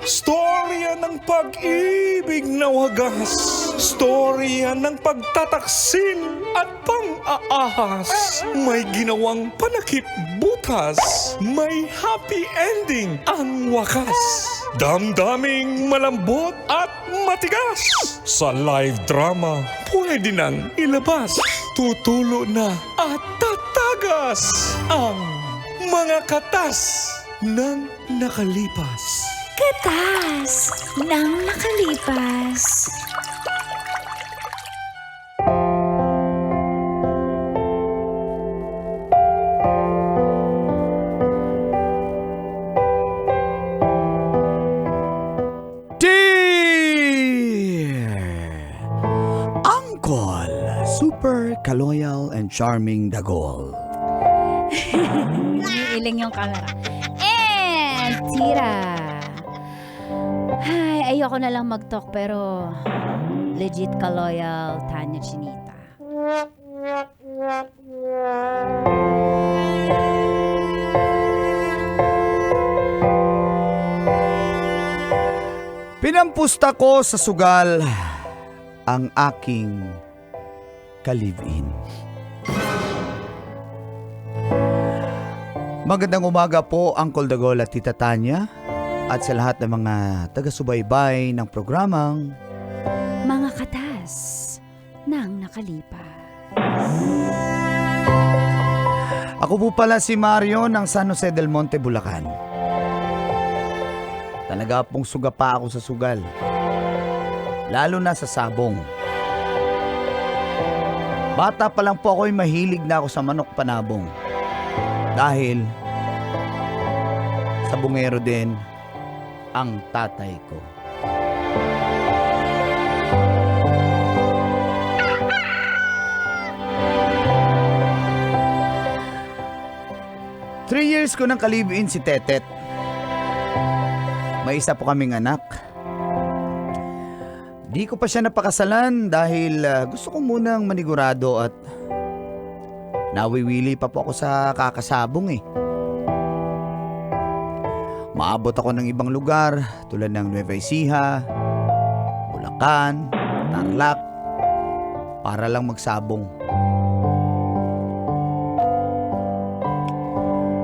Storya ng pag-ibig na wagas. Storya ng pagtataksil at pang-aahas. May ginawang panakip butas. May happy ending ang wakas. Damdaming malambot at matigas. Sa live drama, pwede nang ilabas. Tutulo na at tatagas ang mga katas ng nakalipas. Katas ng nakalipas. Uncle, super kaloyal and charming Dagol. Iiling yung camera. And tira. Ay, ayoko na lang mag-talk pero legit ka loyal, Tanya Chinita. Pinampusta ko sa sugal ang aking ka-live-in. Magandang umaga po, Uncle Dagol at Tita Tanya, at sa lahat ng mga taga-subaybay ng programang Mga katas ng nakalipas. Ako po pala si Mario ng San Jose del Monte, Bulacan. Talaga pong suga pa ako sa sugal, lalo na sa sabong. Bata pa lang po ako'y mahilig na ako sa manok panabong. Dahil sa bungero din ang tatay ko. Three years ko nang kalibin si Tetet. May isa po kaming anak. Di ko pa siya napakasalan dahil gusto ko munang manigurado at nawiwili pa po ako sa kakasabong eh. Maabot ako ng ibang lugar tulad ng Nueva Ecija, Bulacan, Tarlac para lang magsabong.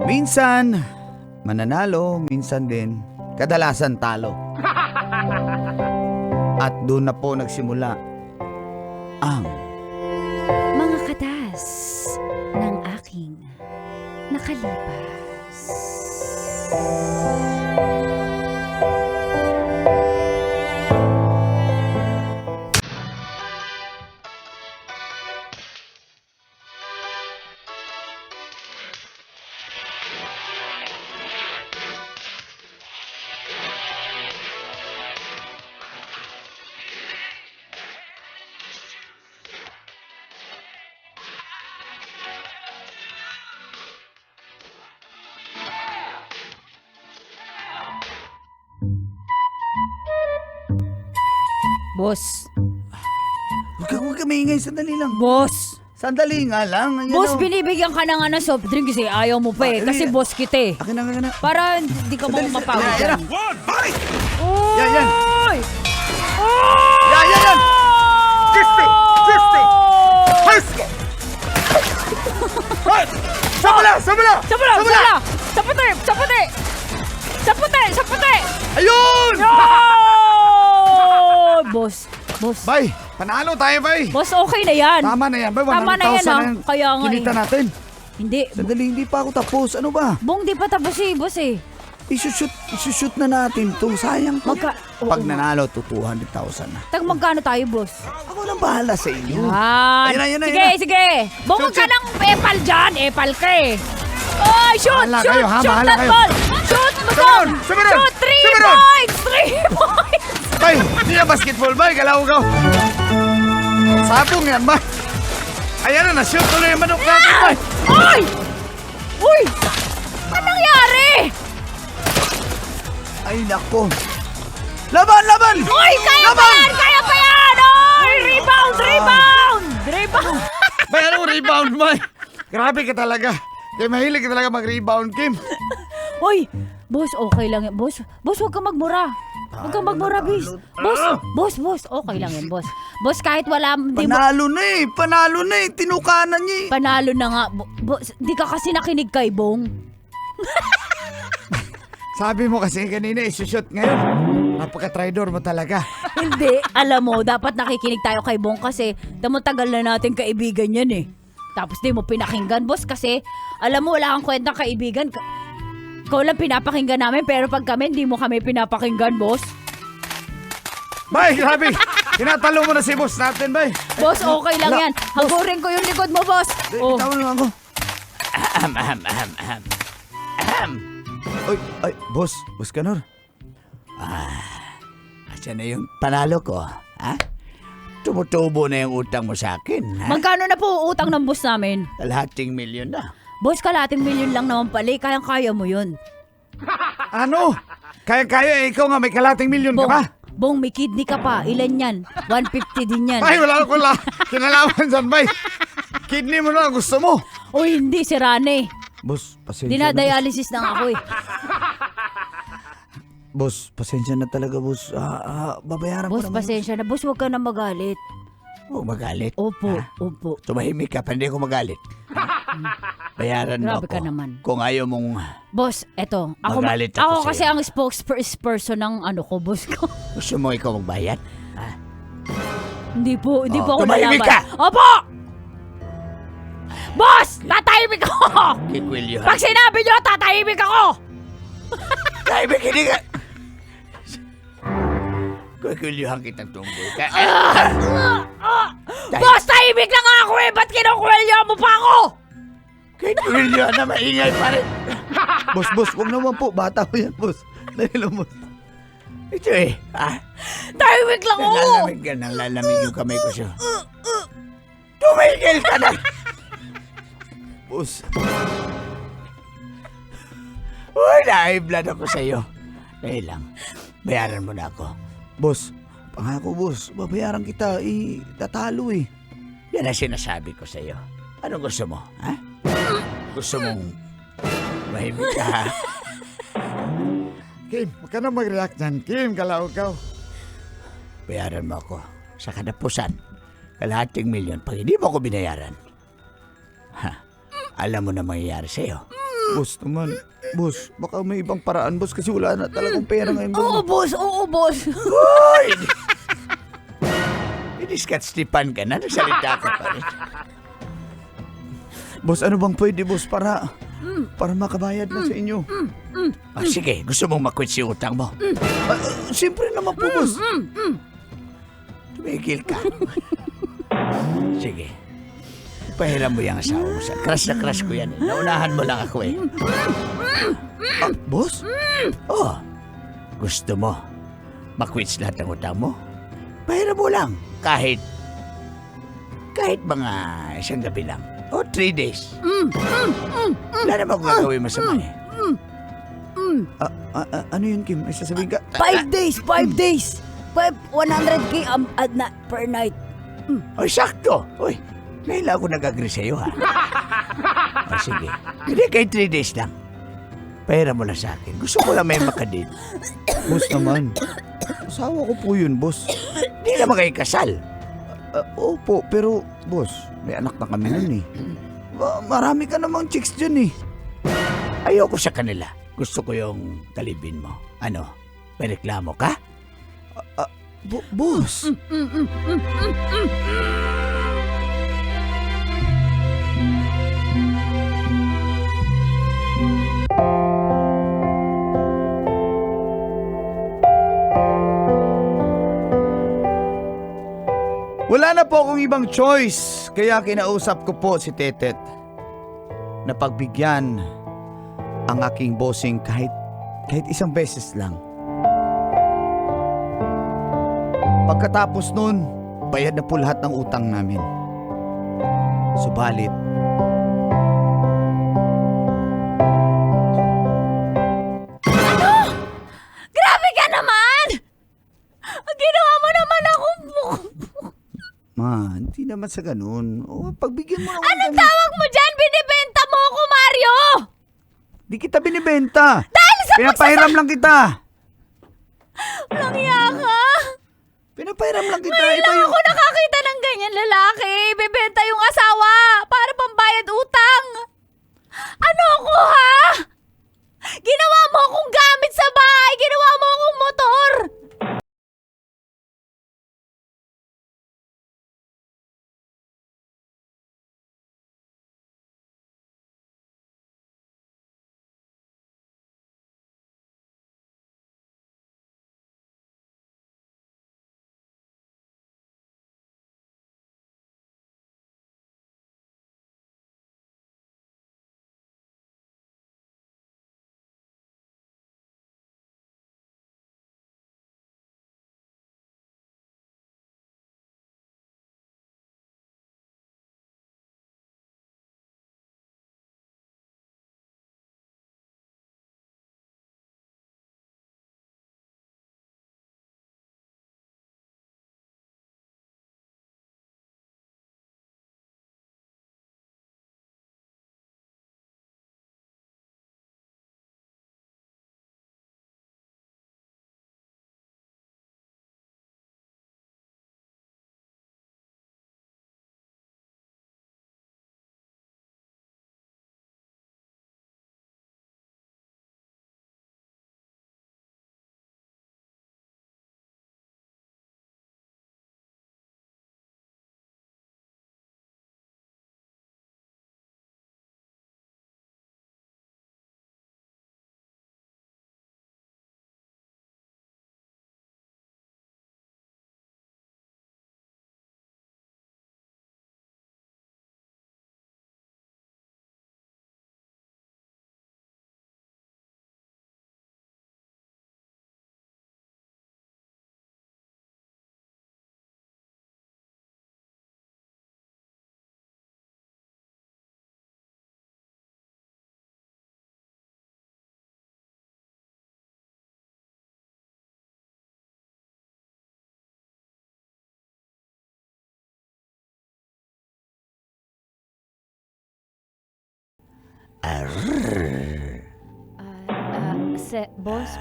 Minsan mananalo, minsan din kadalasan talo. At doon na po nagsimula ang Mga katas ng aking nakalipas. Boss. Huwag ka maingay, sandali lang. Boss. Sandali nga lang. Ayan Boss, o. binibigyan ka na nga ng soft drink kasi ayaw mo pa eh. Kasi boss kita eh. Akin na, akin na. Para hindi ka mo mapawid Yan, dyan. One, fight! Yan, yan. Oy! Yan, yan, yan. 50! Sabala! Sabala! Sa puti! Sa puti! Sa puti! Sa puti! Ayun! Oh! Boss. Boss. Bay, panalo tayo, bay. Boss, okay na yan. Tama na yan, bay. Tama na yan, 100,000 ah. Kaya nga kinita eh. natin. Hindi. Sandali, hindi pa ako tapos. Ano ba? Bong, di pa tapos eh, boss eh. Isushoot na natin to. Sayang to. Pag Oo. nanalo to, 200,000 na. Tag magkano tayo, boss? Ako nang bahala sa inyo. Yan. Ayun na, Sige, ayun na. sige. Bong, Shoot, ka shoot. ng epal dyan. Epal ka eh. Oh, shoot, Bahala shoot, kayo, ha? shoot Bahala that kayo. ball. Shoot, Sumunod, sumunod, Shoot, 3 sumunod. points. 3 points. Bay, hindi na basketball, bay. Galaw-gaw. Sabong yan, bay. Ayan na, na-shoot ko na yung manok natin, bay. Oy! Uy! Anong nangyari? Ay, nako. Laban, laban! Uy, kaya pa Laban! yan! Kaya pa yan! Oy! Rebound! Rebound! Rebound! Bay, ano rebound, bay? Grabe ka talaga. Kaya mahilig ka talaga mag-rebound, Kim. Uy! Boss, okay lang yan. Boss, huwag kang magmura. Huwag kang magmura, bis. Boss, okay lang yan, boss. Boss, kahit wala, di mo... Panalo na eh. Tinukanan niya eh. Panalo na nga. Boss, di ka kasi nakinig kay Bong. Sabi mo kasi kanina, isushoot ngayon. Napaka-tridor mo talaga. Hindi, alam mo, dapat nakikinig tayo kay Bong kasi tagal na natin kaibigan yan eh. Tapos di mo pinakinggan, boss, kasi alam mo, wala kang kwentang kaibigan. Ikaw lang pinapakinggan namin, pero pag kami, hindi mo kami pinapakinggan, boss. Bay, grabe. Tinatalo mo na si boss natin, bay. Boss, okay lang yan. Hagurin ko yung likod mo, boss. Oh. Itawa na ako. Ay, boss Kanor. Asa na yung panalo ko, ha? Tumutubo na yung utang mo sa akin, ha? Magkano na po utang ng boss namin? Kalahating milyon na. Boss, kalating milyon lang naman pala. Kayang-kaya mo yun. Ano? Kaya, ikaw nga may kalating milyon ka ba? Bong, may kidney ka pa. Ilan yan? 150 din yan. Bay, wala ko kinalaman dyan, bay. Kidney mo na gusto mo. O hindi, si Rane. Boss, pasensya na. Dinadialysis na ako eh. Boss, pasensya na talaga, boss. Babayaran Boss, ko naman. pasensya na. Boss, huwag ka na magalit. Huwag magalit. Opo, ha? opo. Tumahimik ka, pa hindi ako magalit. Bayaran mo Grabe ako. ka naman. Kung ayaw mong Boss, eto. Ako Magalit ako sa'yo. kasi ang spokesperson ng boss ko. gusto mo ikaw magbayad, ha? Hindi po ako tumahimik lalaban. ka! Opo! Boss, tatahimik ako! Kikwilyo. Pag sinabi nyo, tatahimik ako! Tahimik, hindi ka. Kikwilyohan kitang tunggoy ka. Boss, tahimik lang ako eh! Ba't kinukwelyo mo pa ako? Kikwilyohan na maingay pa rin. Boss, wag naman po. Bata ko yan, boss. Dahil lang, boss. Ito eh, ha? Tahimik lang ako! Nalalamig yung kamay ko siya. Tumigil ka na! Boss. Uy, na-high-blood ako sa'yo. Dahil lang, bayaran mo na ako. Boss, pangako, boss. Babayaran kita. Tatalo eh. Yan ang sinasabi ko sa'yo. Ano gusto mo, ha? Gusto mong mahimik ka, ha? Kim, huwag ka na mag-react dyan. Kim, kalaugaw. Bayaran mo ako sa kadapusan. Kalahating milyon pag hindi mo ako binayaran. Ha? Alam mo na mangyayari sa'yo. Boss naman. Boss, baka may ibang paraan, boss, kasi wala na talagang pera ngayon. Boss. Oo, boss. Uy! Iniskat Stepan ka na. Nagsalita ka pa rin. Boss, ano bang pwede, boss, para makabayad na sa inyo? Oh, sige, gusto mong makwit si utang mo. Siyempre naman po, boss. Tumigil ka. Sige. Pahiram mo yung asawa mo sa crush na crush ko yan. Naunahan mo lang ako eh. Boss? Oh, gusto mo makwits lahat ng utang mo? Pahiram mo lang. Kahit mga isang gabi lang. O 3 days. Wala naman kung gagawin masama eh. Ano yun, Kim? May sasabihin ka? 5 days. 100K per night. Oy, sakto. Oy, ngayon lang ako nag-agree sa'yo, ha? O, sige. Hindi, kay 3 days lang. Pahiram mo lang sa akin. Gusto ko lang may makadin. Boss naman. Asawa ko po yun, boss. Hindi naman kayo kasal. Opo, pero, boss, may anak na kami nun eh. Marami ka namang chicks dyan eh. Ayoko sa kanila. Gusto ko yung talibin mo. Ano? May reklamo ka? Boss. Wala na po akong ibang choice, kaya kinausap ko po si Tetet na pagbigyan ang aking bossing kahit isang beses lang. Pagkatapos nun, bayad na po lahat ng utang namin. Subalit, Grabe ka naman! Ginawa mo naman akong hindi naman sa ganun. O, pagbigyan mo ako. Anong tawag mo dyan? Binibenta mo ako, Mario! Di kita binibenta. Dahil Pinapahiram lang kita. Walang iya ka. Pinapahiram lang kita. Ngayon Iba lang yung... ako nakakita ng ganyan lalaki. Bebenta yung asawa para pambayad utang. Ano ako, ha? Ginawa mo akong gamit sa bahay. Ginawa mo akong motor.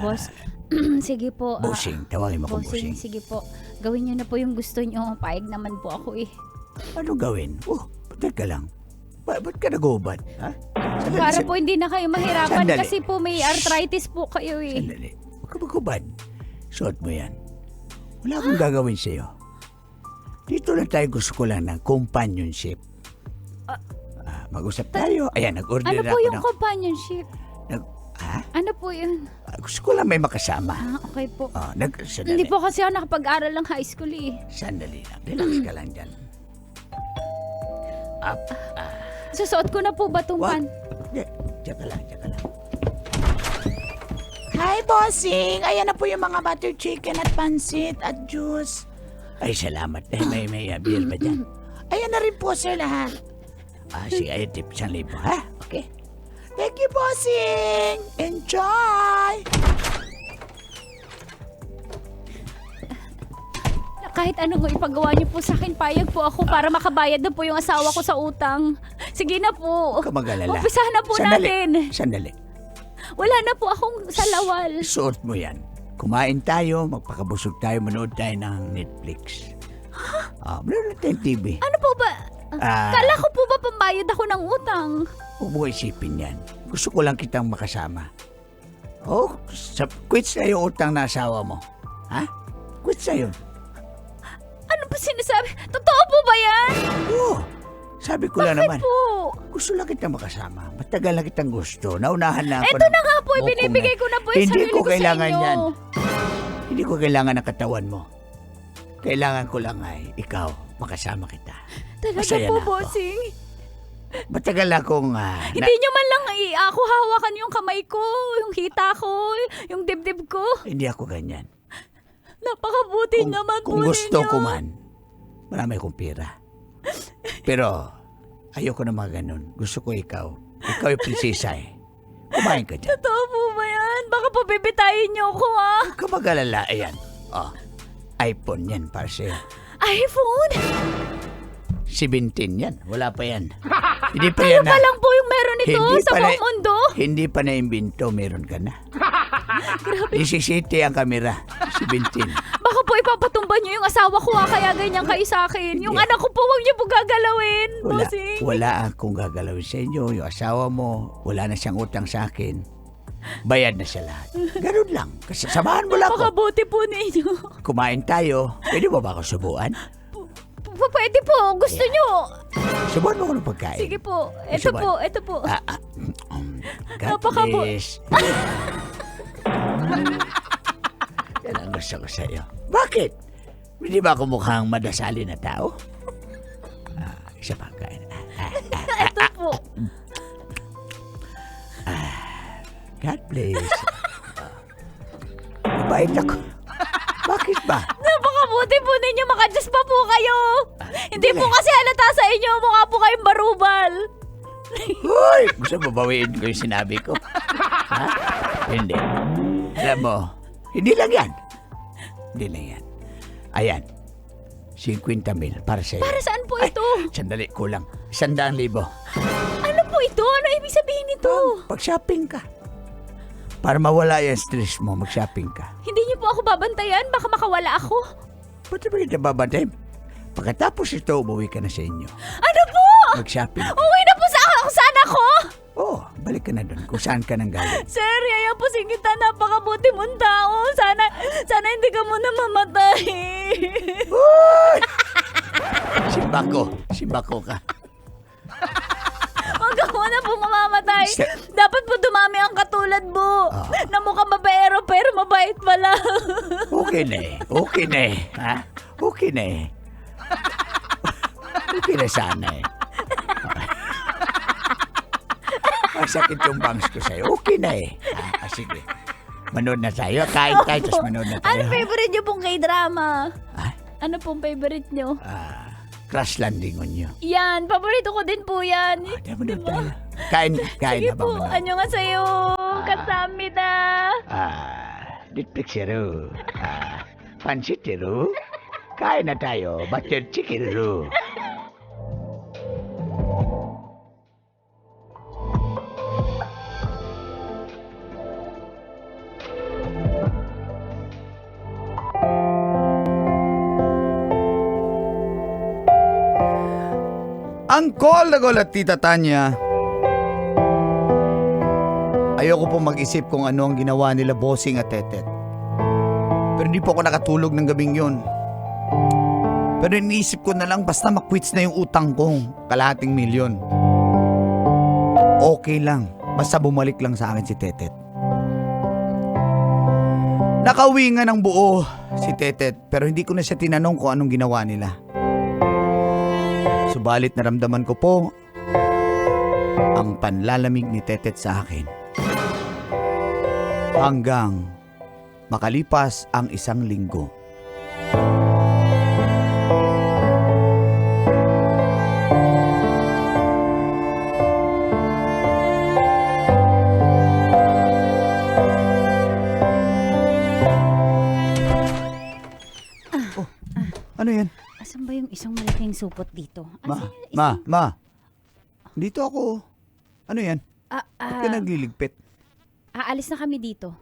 Boss. Sige po. Bossing, tawagin mo kong bossing. Sige po. Gawin niyo na po yung gusto niyo. Paig naman po ako eh. Ano gawin? Teka lang. Ba't ka nag-ubad? Ha? Para po hindi na kayo mahirapan Sandali. kasi po may arthritis po kayo eh. Sandali. Huwag ka mag-ubad. Suot mo yan. Wala akong gagawin sa'yo. Dito lang tayo, gusto ko lang ng companionship. Mag-usap tayo. Ayan, nag-order Ano ako po yung ng... companionship? Ano po yun? Gusto ko lang may makasama. Okay po. Sandali. Hindi po kasi ako nakapag-aral ng high school eh. Sandali lang. Relax ka lang dyan. Up. Susuot ko na po ba itong pan? Tsaka lang. Hi, bossing! Ayan na po yung mga butter chicken at pansit at juice. Ay, salamat. May beer ba dyan? Ayan na rin po, sir, lahat. Sige, ay, tip 1,000, ha? Okay. Thank you, bossing! Enjoy! Kahit anong ipagawa niyo po sa akin, payag po ako para makabayad na po yung asawa ko sa utang. Sige na po. Huwag ka mag-alala. Umpisahan na po natin. Sandali. Wala na po akong salawal. Suot mo yan. Kumain tayo, magpakabusog tayo, manood tayo ng Netflix. Manood tayo ng TV. Ano po ba? Kala ko po ba pambayad ako ng utang? Huwag mo isipin yan. Gusto ko lang kitang makasama. Quits na yung utang na asawa mo. Ha? Quits na yun. Ano ba sinasabi? Totoo po ba yan? Sabi ko lang naman. Bakit po? Gusto lang kitang makasama. Matagal na kitang gusto. Naunahan na ako. Ito na nga po, binibigay ko na po yung sarili ko sa kailangan inyo. yan. Hindi ko kailangan ng katawan mo. Kailangan ko lang ay ikaw, makasama kita. Talaga Masaya po, na ako. bossing. Matagal akong... Hindi nyo man lang ako hawakan yung kamay ko, yung hita ko, yung dibdib ko. Hindi ako ganyan. Napakabuti naman po Kung gusto ninyo. ko man, marami akong pera. Pero, ayoko na mga ganun. Gusto ko ikaw. Ikaw yung prinsesa eh. Kumain ka dyan. Totoo po ba yan? Baka po bibitayin nyo ako Huwag ka mag-alala. Ayan. iPhone yan para sa'yo. iPhone? 17 yan. Wala pa yan. Hindi pa yan Ano pa lang po yung meron nito sa buong mundo? Hindi pa na-imbento. Meron ka na. 17 ang kamera. 17. Baka po ipapatumba niyo yung asawa ko kaya ganyan kayo sa akin. Yung anak ko po, huwag niyo po gagalawin, bossing. Wala akong gagalawin sa inyo. Yung asawa mo, wala na siyang utang sa akin. Bayad na siya lahat. Ganun lang. Kasi samahan mo lang ako. Napakabuti po ninyo. Kumain tayo. Pwede mo ba ako subuan? Pwede po, gusto niyo. Subuan mo ko ng pagkain. Sige po, ito Subuan. po, ito po. God Napakabu- bless. Yan ang gusto ko sa'yo. Bakit? Hindi ba ako mukhang madasali na tao? Isa pa kain. Ito po. God bless. Mabait ako. Bakit ba? Napakabuti po ninyo, makadiyos pa po kayo. Hindi po kasi halata sa inyo, mukha po kayong barubal. Hoy! Gusto mo bawiin ko yung sinabi ko? Ha? Hindi. Alam mo, hindi lang yan. Hindi lang yan. Ayan. 50,000 para sa'yo. Para saan po ito? Sandali, kulang. 100,000. Ano po ito? Ano ibig sabihin nito? Pag-shopping ka. Para mawala yung stress mo, mag-shopping ka. Hindi niyo po ako babantayan, baka makawala ako. Ba't naman kita babantay? Pagkatapos ito, umuwi ka na sa inyo. Ano po? Mag-shopping. Uwi na po sa kung saan ako? Oh, balik ka na doon kung saan ka nang galing. Sir, yaya po kita, napakabuti mong tao. Sana hindi ka muna mamatay. Simba ko ka. Huwag ka muna po mamamatay. Dapat po dumami ang katulad mo. Na mukhang mabero pero mabait pala. Okay na eh. Okay na eh. Ha? Okay na eh. Okay na sana eh. Masakit yung bangs ko sa'yo. Okay na eh. Sige. Manood na tayo. Kain tayo, tapos manood na tayo. Ano favorite niyo pong K-drama? Ah, Ano pong favorite niyo? Crash Landing on You. Yan, paborito ko din po yan. Manood tayo. Kain Sige na ba po, manood? annyeonghaseyo. Katsamnida. Ditpixero. Pansitero. Kain na tayo. Butter chicken ro. Angkol na at Tita Tanya. Ayoko po mag-isip kung ano ang ginawa nila Bossing at Tetet. Pero hindi po ako nakatulog ng gabing yun. Pero iniisip ko na lang basta makwits na yung utang kong 250,000. Okay lang. Basta bumalik lang sa akin si Tetet. Nakauwi nga ng buo si Tetet pero hindi ko na siya tinanong kung anong ginawa nila. Subalit naramdaman ko po ang panlalamig ni Tetet sa akin. Hanggang makalipas ang 1 linggo. Oh, ano yan? Asan ba yung isang malaking supot dito? Ma. Dito ako. Ano yan? Ba't ka nagliligpit? Aalis na kami dito.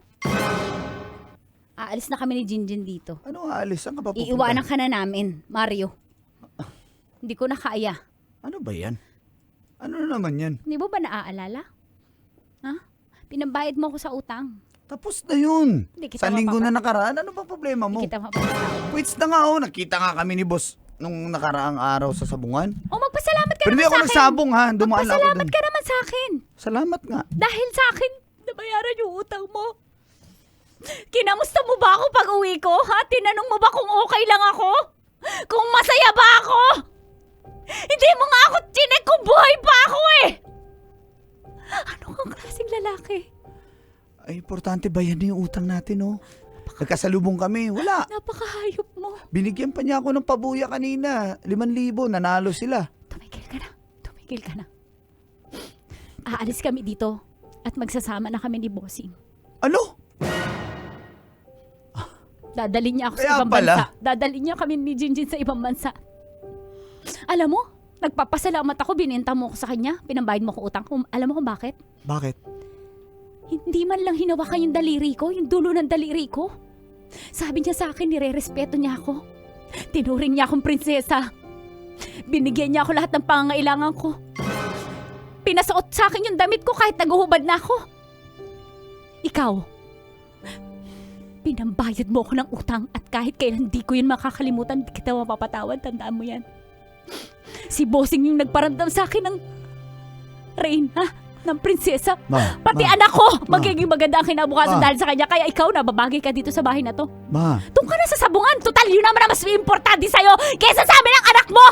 Aalis na kami ni Jinjin dito. Ano aalis? Saan ka pa pupunta? Iiwanan ka na namin, Mario. Hindi ko na kaya. Ano ba yan? Ano na naman yan? Hindi mo ba naaalala? Ha? Pinambayad mo ako sa utang. Tapos na yun. Hindi kita Sa linggo na mapapa- nakaraan, ano ba problema mo? Hindi kita mapapatawad. Quits na nga Nakita nga kami ni boss nung nakaraang araw sa sabungan. O magpasalamat ka Pero hindi naman ako sa akin. nagsabong ha. Dumaan ako Magpasalamat dun. ka naman sa akin. Salamat nga. Dahil sa akin, nabayaran yung utang mo. Kinamusta mo ba ako pag uwi ko? Ha? Tinanong mo ba kung okay lang ako? Kung masaya ba ako? Hindi mo nga ako chinek kung buhay pa ako eh! Ano kang klaseng lalaki? Ay, importante bayan na yung utang natin, oh. Nagkasalubong kami. Wala. Napakahayop mo. Binigyan pa niya ako ng pabuya kanina. 5,000. Nanalo sila. Tumigil ka na. Tumigil ka na. Aalis kami dito at magsasama na kami ni Bossing. Ano? Dadalhin niya ako sa Kaya ibang pala. bansa. Dadalhin niya kami ni Jinjin sa ibang bansa. Alam mo, nagpapasalamat ako, bininta mo ako sa kanya, pinambayad mo ko utang. Alam mo kung bakit? Bakit? Hindi man lang hinawakan yung daliri ko, yung dulo ng daliri ko. Sabi niya sa akin, nire-respeto niya ako. Tinuring niya akong prinsesa. Binigyan niya ako lahat ng pangangailangan ko. Pinasuot sa akin yung damit ko kahit naguhubad na ako. Ikaw, pinambayad mo ako ng utang at kahit kailan di ko yun makakalimutan, di kita mapapatawad, tandaan mo yan. Si Bossing yung nagparamdam sa akin ng reyna, ng prinsesa. Pati anak ko, magiging maganda ang kinabukasan dahil sa kanya. Kaya ikaw, nababagay ka dito sa bahay na to. Ma, Doon ka na sa sabungan. Total, yun naman ang mas importante sa'yo kaysa sa amin ng anak mo!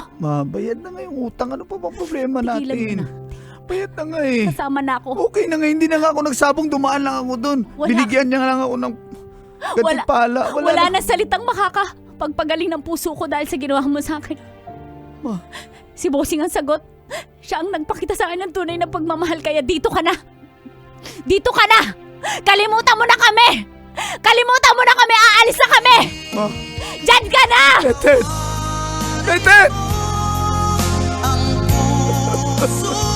bayad na nga yung utang. Ano pa bang problema Tigilan mo natin? na. Bayad na nga eh. Kasama na ako. Okay na nga, hindi na nga ako nagsabong, dumaan lang ako doon. Wala. Binigyan niya lang ako ng gantimpala. Wala na salitang makakapagpagaling ng puso ko dahil sa ginawa mo sa akin. Ma. Si Bossing ang sagot. Siya ang nagpakita sa akin ng tunay na pagmamahal, kaya dito ka na. Dito ka na! Kalimutan mo na kami! Kalimutan mo na kami! Aalis na kami! Ma. Diyan ka na! Tetet! Tetet! ang puso